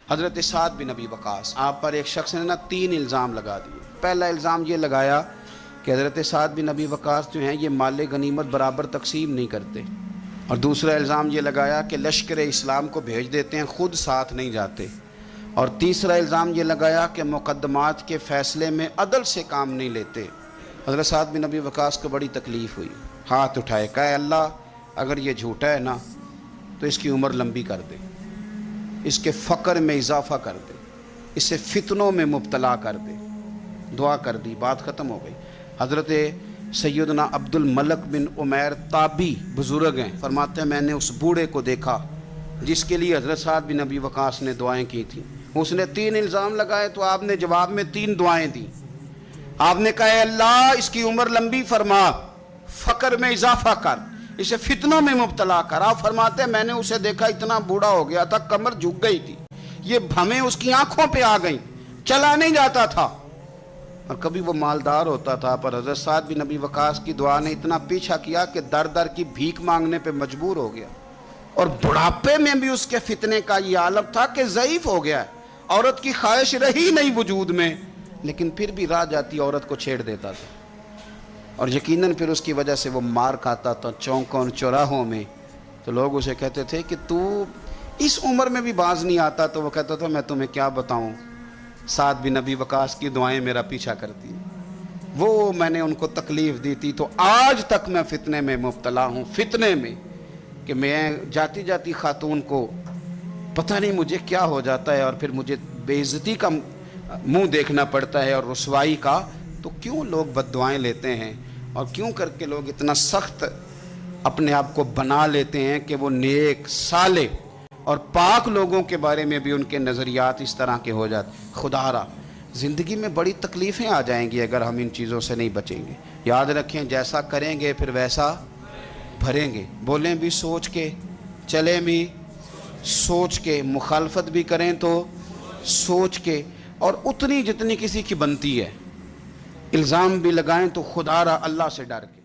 حضرت سعد بن ابی وقاص، آپ پر ایک شخص نے 3 الزام لگا دیے۔ پہلا الزام یہ لگایا کہ حضرت سعد بن ابی وقاص جو ہیں یہ مال غنیمت برابر تقسیم نہیں کرتے، اور دوسرا الزام یہ لگایا کہ لشکر اسلام کو بھیج دیتے ہیں، خود ساتھ نہیں جاتے، اور تیسرا الزام یہ لگایا کہ مقدمات کے فیصلے میں عدل سے کام نہیں لیتے۔ حضرت سعد بن ابی وقاص کو بڑی تکلیف ہوئی، ہاتھ اٹھائے، کہا اللہ اگر یہ جھوٹا ہے نا تو اس کی عمر لمبی کر دے، اس کے فقر میں اضافہ کر دے، اسے فتنوں میں مبتلا کر دے۔ دعا کر دی، بات ختم ہو گئی۔ حضرت سیدنا عبد الملک بن عمیر تابی بزرگ ہیں، فرماتے ہیں میں نے اس بوڑھے کو دیکھا جس کے لیے حضرت سعد بن ابی وقاص نے دعائیں کی تھیں۔ اس نے 3 الزام لگائے تو آپ نے جواب میں 3 دعائیں دی۔ آپ نے کہا اے اللہ اس کی عمر لمبی فرما، فقر میں اضافہ کر، اسے فتنوں میں مبتلا کر۔ آپ فرماتے ہیں میں نے اسے دیکھا اتنا بوڑھا ہو گیا تھا، کمر جھک گئی تھی، یہ بھمیں اس کی آنکھوں پہ آ گئیں، چلا نہیں جاتا تھا، اور کبھی وہ مالدار ہوتا تھا، پر حضرت سعد بن ابی وقاص کی دعا نے اتنا پیچھا کیا کہ در در کی بھیک مانگنے پہ مجبور ہو گیا، اور بڑھاپے میں بھی اس کے فتنے کا یہ عالم تھا کہ ضعیف ہو گیا ہے، عورت کی خواہش رہی نہیں وجود میں، لیکن پھر بھی راہ جاتی عورت کو چھیڑ دیتا تھا، اور یقیناً پھر اس کی وجہ سے وہ مار کھاتا تھا چوکوں چوراہوں میں۔ تو لوگ اسے کہتے تھے کہ تو اس عمر میں بھی باز نہیں آتا، تو وہ کہتا تھا میں تمہیں کیا بتاؤں، سعد بن ابی وقاص کی دعائیں میرا پیچھا کرتی ہیں، وہ میں نے ان کو تکلیف دی تھی تو آج تک میں فتنے میں مبتلا ہوں، فتنے میں کہ میں جاتی جاتی خاتون کو پتہ نہیں مجھے کیا ہو جاتا ہے، اور پھر مجھے بے عزتی کا منہ دیکھنا پڑتا ہے اور رسوائی کا۔ تو کیوں لوگ بد دعائیں لیتے ہیں، اور کیوں کر کے لوگ اتنا سخت اپنے آپ کو بنا لیتے ہیں کہ وہ نیک صالح اور پاک لوگوں کے بارے میں بھی ان کے نظریات اس طرح کے ہو جاتے۔ خدا را زندگی میں بڑی تکلیفیں آ جائیں گی اگر ہم ان چیزوں سے نہیں بچیں گے۔ یاد رکھیں جیسا کریں گے پھر ویسا بھریں گے، بولیں بھی سوچ کے، چلیں بھی سوچ کے، مخالفت بھی کریں تو سوچ کے، اور اتنی جتنی کسی کی بنتی ہے۔ الزام بھی لگائیں تو خدا را اللہ سے ڈر کے۔